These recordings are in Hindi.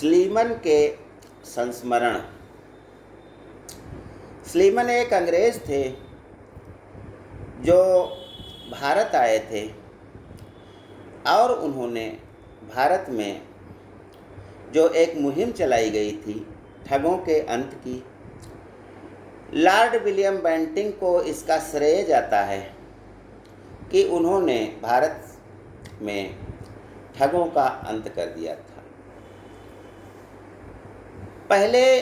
स्लीमन के संस्मरण। स्लीमन एक अंग्रेज थे जो भारत आए थे और उन्होंने भारत में जो एक मुहिम चलाई गई थी ठगों के अंत की, लॉर्ड विलियम बेंटिंक को इसका श्रेय जाता है कि उन्होंने भारत में ठगों का अंत कर दिया था। पहले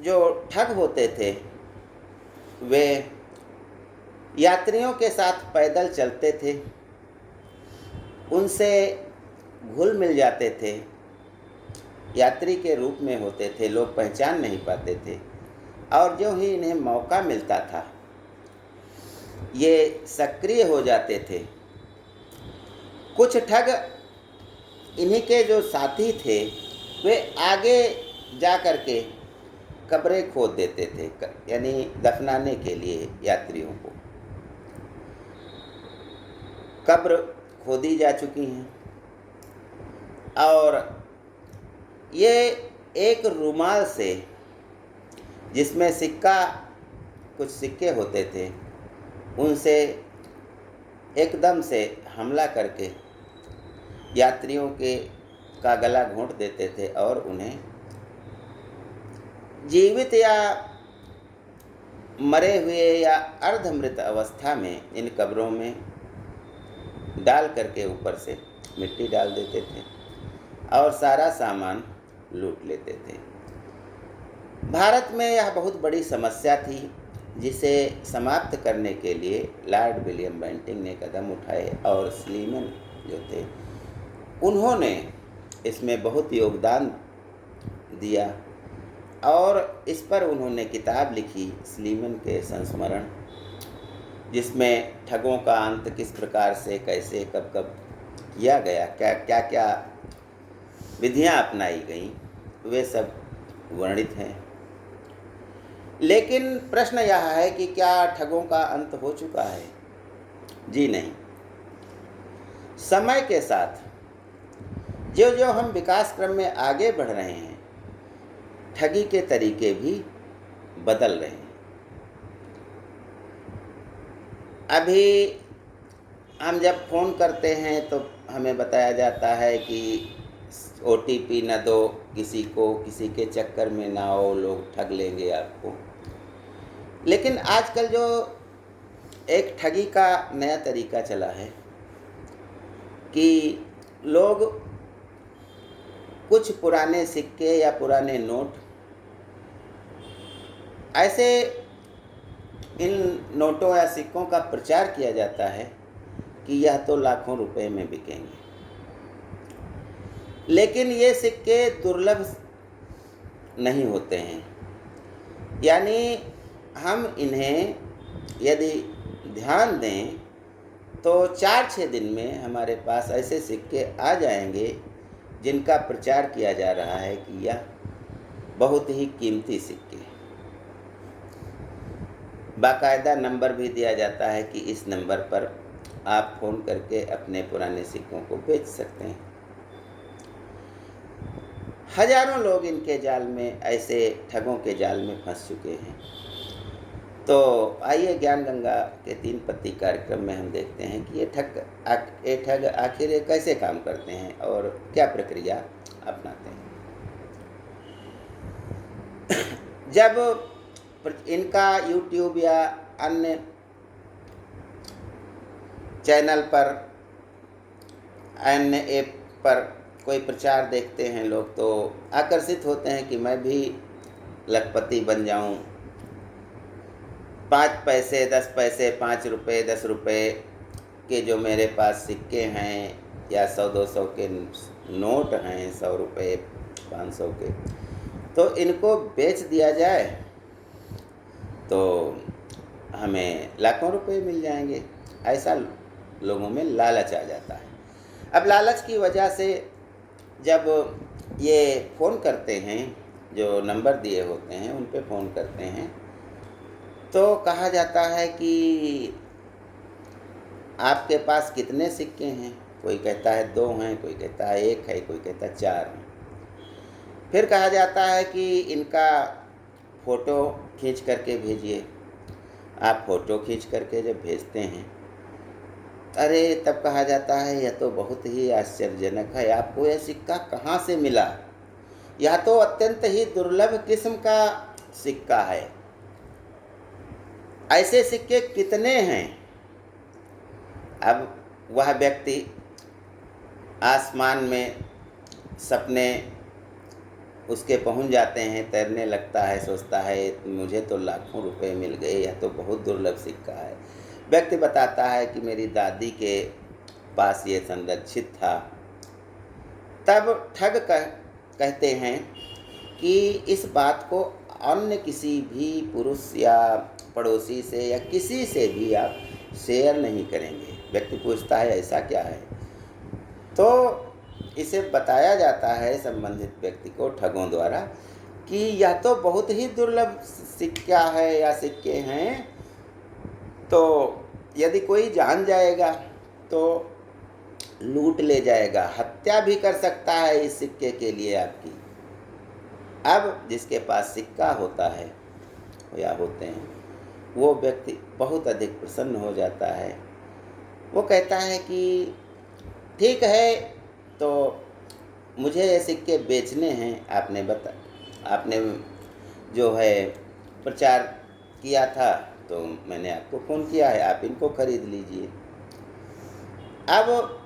जो ठग होते थे वे यात्रियों के साथ पैदल चलते थे, उनसे घुल मिल जाते थे, यात्री के रूप में होते थे, लोग पहचान नहीं पाते थे और जो ही इन्हें मौका मिलता था ये सक्रिय हो जाते थे। कुछ ठग इन्हीं के जो साथी थे वे आगे जा कर के कब्रें खोद देते थे, यानी दफनाने के लिए यात्रियों को। कब्र खोदी जा चुकी हैं और ये एक रुमाल से, जिसमें कुछ सिक्के होते थे, उनसे एकदम से हमला करके यात्रियों का गला घोंट देते थे और उन्हें जीवित या मरे हुए या अर्धमृत अवस्था में इन कब्रों में डाल करके ऊपर से मिट्टी डाल देते थे और सारा सामान लूट लेते थे। भारत में यह बहुत बड़ी समस्या थी जिसे समाप्त करने के लिए लॉर्ड विलियम बेंटिंक ने कदम उठाए और स्लीमन जो थे उन्होंने इसमें बहुत योगदान दिया और इस पर उन्होंने किताब लिखी, स्लीमन के संस्मरण, जिसमें ठगों का अंत किस प्रकार से, कैसे, कब कब किया गया, क्या क्या विधियां अपनाई गईं, वे सब वर्णित हैं। लेकिन प्रश्न यह है कि क्या ठगों का अंत हो चुका है? जी नहीं। समय के साथ जो जो हम विकास क्रम में आगे बढ़ रहे हैं, ठगी के तरीके भी बदल रहे हैं। अभी हम जब फ़ोन करते हैं तो हमें बताया जाता है कि OTP न दो किसी को, किसी के चक्कर में ना आओ, लोग ठग लेंगे आपको। लेकिन आजकल जो एक ठगी का नया तरीका चला है कि लोग कुछ पुराने सिक्के या पुराने नोट, ऐसे इन नोटों या सिक्कों का प्रचार किया जाता है कि यह तो लाखों रुपए में बिकेंगे। लेकिन ये सिक्के दुर्लभ नहीं होते हैं, यानी हम इन्हें यदि ध्यान दें तो 4-6 दिन में हमारे पास ऐसे सिक्के आ जाएंगे जिनका प्रचार किया जा रहा है कि यह बहुत ही कीमती सिक्के हैं। बाकायदा नंबर भी दिया जाता है कि इस नंबर पर आप फ़ोन करके अपने पुराने सिक्कों को बेच सकते हैं। हजारों लोग इनके जाल में, ऐसे ठगों के जाल में फंस चुके हैं। तो आइए ज्ञान गंगा के 3 पत्ती कार्यक्रम में हम देखते हैं कि ये ठग आखिर ये कैसे काम करते हैं और क्या प्रक्रिया अपनाते हैं। जब इनका YouTube या अन्य चैनल पर, अन्य ऐप पर कोई प्रचार देखते हैं लोग तो आकर्षित होते हैं कि मैं भी लखपति बन जाऊं। 5 पैसे, 10 पैसे, 5 रुपये, 10 रुपये के जो मेरे पास सिक्के हैं या 100-200 के नोट हैं, 100 रुपये, 500 के, तो इनको बेच दिया जाए तो हमें लाखों रुपए मिल जाएंगे। ऐसा लोगों में लालच आ जाता है। अब लालच की वजह से जब ये फ़ोन करते हैं, जो नंबर दिए होते हैं उन पे फ़ोन करते हैं, तो कहा जाता है कि आपके पास कितने सिक्के हैं। कोई कहता है 2 हैं, कोई कहता है 1 है, कोई कहता है 4 हैं। फिर कहा जाता है कि इनका फ़ोटो खींच करके भेजिए। आप फ़ोटो खींच करके जब भेजते हैं, अरे तब कहा जाता है यह तो बहुत ही आश्चर्यजनक है, आपको यह सिक्का कहाँ से मिला? यह तो अत्यंत ही दुर्लभ किस्म का सिक्का है। ऐसे सिक्के कितने हैं? अब वह व्यक्ति आसमान में सपने उसके पहुंच जाते हैं, तैरने लगता है, सोचता है मुझे तो लाखों रुपए मिल गए, यह तो बहुत दुर्लभ सिक्का है। व्यक्ति बताता है कि मेरी दादी के पास ये संरक्षित था। तब ठग कहते हैं कि इस बात को अन्य किसी भी पुरुष या पड़ोसी से या किसी से भी आप शेयर नहीं करेंगे। व्यक्ति पूछता है ऐसा क्या है? तो इसे बताया जाता है संबंधित व्यक्ति को ठगों द्वारा कि यह तो बहुत ही दुर्लभ सिक्का है या सिक्के हैं, तो यदि कोई जान जाएगा तो लूट ले जाएगा, हत्या भी कर सकता है इस सिक्के के लिए आपकी। अब जिसके पास सिक्का होता है या होते हैं, वो व्यक्ति बहुत अधिक प्रसन्न हो जाता है। वो कहता है कि ठीक है, तो मुझे ये सिक्के बेचने हैं। आपने जो है प्रचार किया था, तो मैंने आपको फ़ोन किया है, आप इनको खरीद लीजिए। अब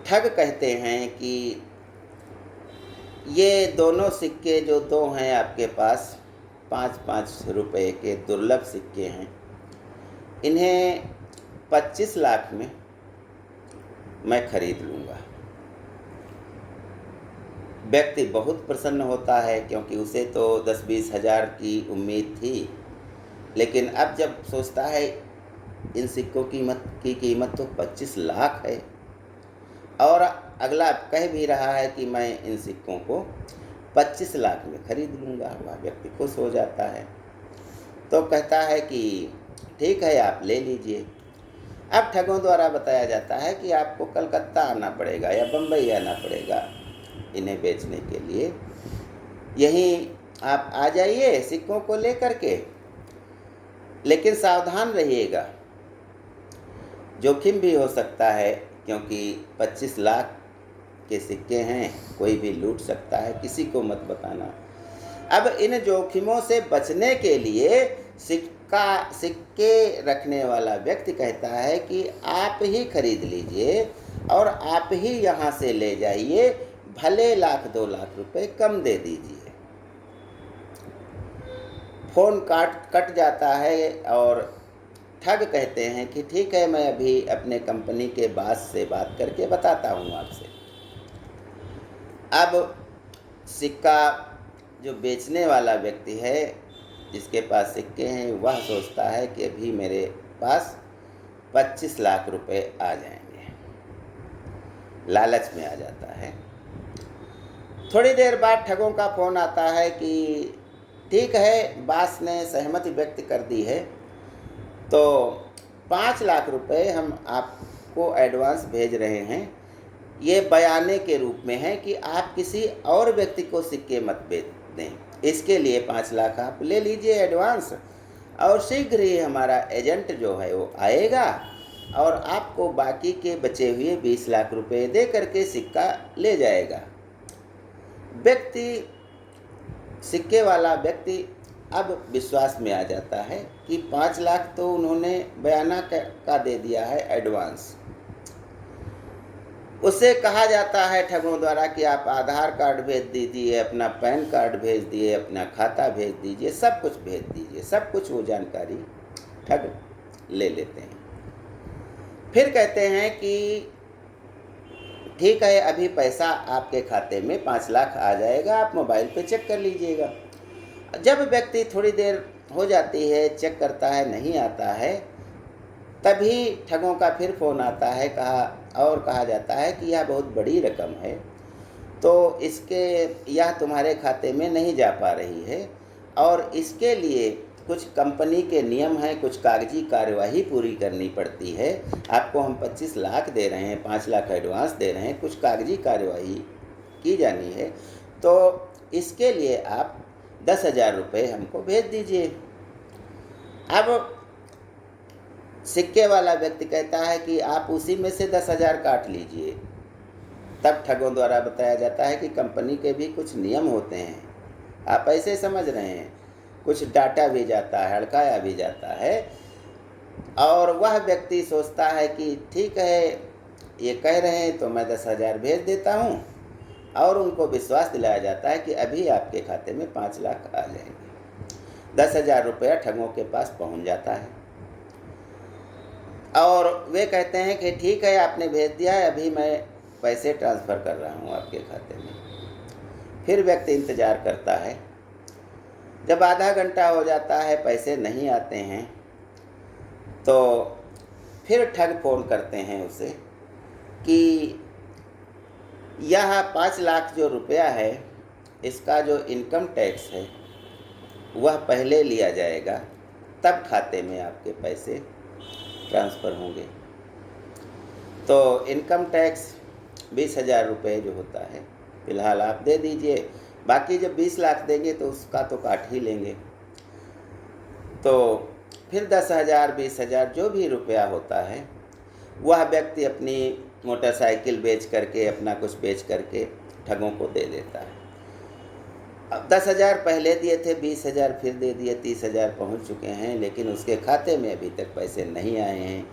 ठग कहते हैं कि ये दोनों सिक्के जो दो हैं आपके पास, 5-5 रुपए के दुर्लभ सिक्के हैं, इन्हें 25 लाख में मैं खरीद लूँगा। व्यक्ति बहुत प्रसन्न होता है, क्योंकि उसे तो 10-20 हज़ार की उम्मीद थी, लेकिन अब जब सोचता है इन सिक्कों की कीमत तो 25 लाख है, और अगला कह भी रहा है कि मैं इन सिक्कों को 25 लाख में खरीद लूँगा। वह व्यक्ति खुश हो जाता है, तो कहता है कि ठीक है, आप ले लीजिए। अब ठगों द्वारा बताया जाता है कि आपको कलकत्ता आना पड़ेगा या बम्बई आना पड़ेगा इन्हें बेचने के लिए। यहीं आप आ जाइए सिक्कों को लेकर के, लेकिन सावधान रहिएगा, जोखिम भी हो सकता है, क्योंकि 25 लाख के सिक्के हैं, कोई भी लूट सकता है, किसी को मत बताना। अब इन जोखिमों से बचने के लिए सिक्के रखने वाला व्यक्ति कहता है कि आप ही खरीद लीजिए और आप ही यहाँ से ले जाइए, भले 1-2 लाख रुपए कम दे दीजिए। फ़ोन कट जाता है और ठग कहते हैं कि ठीक है, मैं अभी अपने कंपनी के बॉस से बात करके बताता हूँ आपसे। अब सिक्का जो बेचने वाला व्यक्ति है, जिसके पास सिक्के हैं, वह सोचता है कि अभी मेरे पास 25 लाख रुपए आ जाएंगे, लालच में आ जाता है। थोड़ी देर बाद ठगों का फ़ोन आता है कि ठीक है, बॉस ने सहमति व्यक्त कर दी है, तो 5 लाख रुपए हम आपको एडवांस भेज रहे हैं। ये बयाने के रूप में है कि आप किसी और व्यक्ति को सिक्के मत बेच दें। इसके लिए 5 लाख आप ले लीजिए एडवांस, और शीघ्र ही हमारा एजेंट जो है वो आएगा और आपको बाकी के बचे हुए 20 लाख रुपए दे करके सिक्का ले जाएगा। सिक्के वाला व्यक्ति अब विश्वास में आ जाता है कि 5 लाख तो उन्होंने बयाना का दे दिया है एडवांस। उससे कहा जाता है ठगों द्वारा कि आप आधार कार्ड भेज दीजिए, अपना पैन कार्ड भेज दिए, अपना खाता भेज दीजिए, सब कुछ भेज दीजिए। सब कुछ वो जानकारी ठग ले लेते हैं। फिर कहते हैं कि ठीक है, अभी पैसा आपके खाते में 5 लाख आ जाएगा, आप मोबाइल पे चेक कर लीजिएगा। जब व्यक्ति थोड़ी देर हो जाती है, चेक करता है, नहीं आता है, तभी ठगों का फिर फ़ोन आता है। कहा जाता है कि यह बहुत बड़ी रकम है, तो यह तुम्हारे खाते में नहीं जा पा रही है, और इसके लिए कुछ कंपनी के नियम हैं, कुछ कागजी कार्यवाही पूरी करनी पड़ती है। आपको हम 25 लाख दे रहे हैं, 5 लाख एडवांस दे रहे हैं, कुछ कागजी कार्यवाही की जानी है, तो इसके लिए आप 10,000 रुपये हमको भेज दीजिए। अब सिक्के वाला व्यक्ति कहता है कि आप उसी में से 10,000 काट लीजिए। तब ठगों द्वारा बताया जाता है कि कंपनी के भी कुछ नियम होते हैं, आप ऐसे समझ रहे हैं, कुछ डाटा भी जाता है, हड़काया भी जाता है। और वह व्यक्ति सोचता है कि ठीक है, ये कह रहे हैं तो मैं 10,000 भेज देता हूँ, और उनको विश्वास दिलाया जाता है कि अभी आपके खाते में 5 लाख आ जाएंगे। 10,000 रुपया ठगों के पास पहुँच जाता है और वे कहते हैं कि ठीक है, आपने भेज दिया है, अभी मैं पैसे ट्रांसफ़र कर रहा हूँ आपके खाते में। फिर व्यक्ति इंतज़ार करता है। जब आधा घंटा हो जाता है, पैसे नहीं आते हैं, तो फिर ठग फ़ोन करते हैं उसे कि यह 5 लाख जो रुपया है, इसका जो इनकम टैक्स है वह पहले लिया जाएगा, तब खाते में आपके पैसे ट्रांसफ़र होंगे। तो इनकम टैक्स 20,000 रुपये जो होता है फ़िलहाल आप दे दीजिए, बाकी जब 20 लाख देंगे तो उसका तो काट ही लेंगे। तो फिर 10,000 20,000 जो भी रुपया होता है, वह व्यक्ति अपनी मोटरसाइकिल बेच करके, अपना कुछ बेच करके ठगों को दे देता है। अब 10,000 पहले दिए थे, 20,000 फिर दे दिए, 30,000 पहुंच चुके हैं, लेकिन उसके खाते में अभी तक पैसे नहीं आए हैं।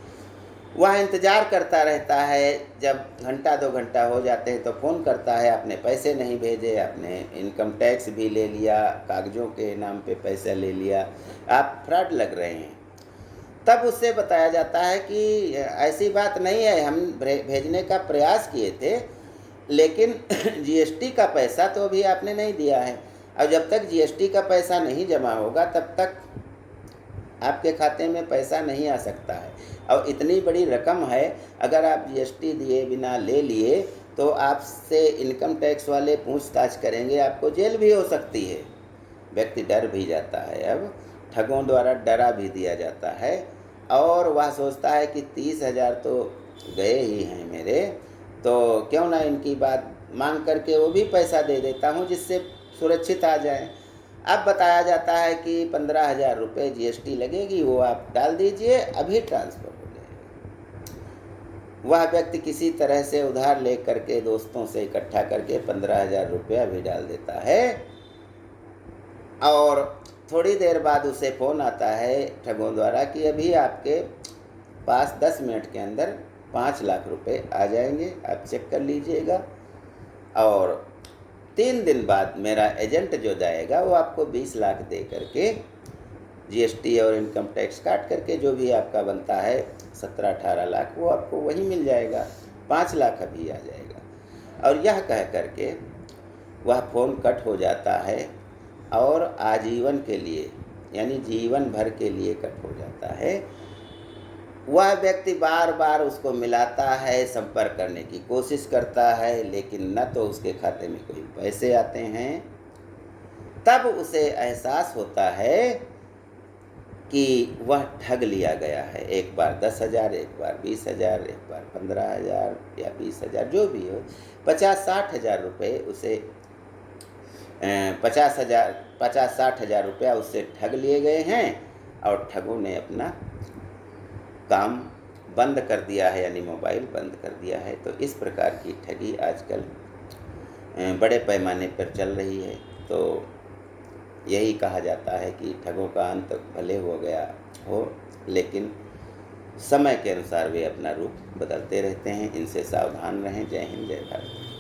वह इंतज़ार करता रहता है। जब घंटा 2 घंटा हो जाते हैं तो फ़ोन करता है, आपने पैसे नहीं भेजे, आपने इनकम टैक्स भी ले लिया, कागज़ों के नाम पे पैसा ले लिया, आप फ्रॉड लग रहे हैं। तब उससे बताया जाता है कि ऐसी बात नहीं है, हम भेजने का प्रयास किए थे, लेकिन जीएसटी का पैसा तो अभी आपने नहीं दिया है, और जब तक जीएसटी का पैसा नहीं जमा होगा तब तक आपके खाते में पैसा नहीं आ सकता है। और इतनी बड़ी रकम है, अगर आप जीएसटी दिए बिना ले लिए तो आपसे इनकम टैक्स वाले पूछताछ करेंगे, आपको जेल भी हो सकती है। व्यक्ति डर भी जाता है। अब ठगों द्वारा डरा भी दिया जाता है, और वह सोचता है कि 30,000 तो गए ही हैं मेरे, तो क्यों ना इनकी बात मांग करके वो भी पैसा दे देता हूँ, जिससे सुरक्षित आ जाए। अब बताया जाता है कि 15,000 रुपये जीएसटी लगेगी, वो आप डाल दीजिए, अभी ट्रांसफ़र हो जाएगा। वह व्यक्ति किसी तरह से उधार ले करके, दोस्तों से इकट्ठा करके 15,000 रुपया भी डाल देता है, और थोड़ी देर बाद उसे फ़ोन आता है ठगों द्वारा कि अभी आपके पास 10 मिनट के अंदर 5 लाख रुपए आ जाएंगे, आप चेक कर लीजिएगा, और 3 दिन बाद मेरा एजेंट जो जाएगा वो आपको 20 लाख दे करके जीएसटी और इनकम टैक्स काट करके जो भी आपका बनता है 17-18 लाख, वो आपको वही मिल जाएगा, 5 लाख अभी आ जाएगा। और यह कह करके वह फ़ोन कट हो जाता है, और आजीवन के लिए, यानी जीवन भर के लिए कट हो जाता है। वह व्यक्ति बार बार उसको मिलाता है, संपर्क करने की कोशिश करता है, लेकिन न तो उसके खाते में कोई पैसे आते हैं। तब उसे एहसास होता है कि वह ठग लिया गया है। एक बार 10,000, एक बार 20,000, एक बार 15,000 या 20,000, जो भी हो, 50-60 हज़ार रुपये उसे 50-60 हज़ार रुपया उससे ठग लिए गए हैं, और ठगों ने अपना काम बंद कर दिया है, यानी मोबाइल बंद कर दिया है। तो इस प्रकार की ठगी आजकल बड़े पैमाने पर चल रही है। तो यही कहा जाता है कि ठगों का अंत भले हो गया हो, लेकिन समय के अनुसार वे अपना रूप बदलते रहते हैं। इनसे सावधान रहें। जय हिंद, जय भारत।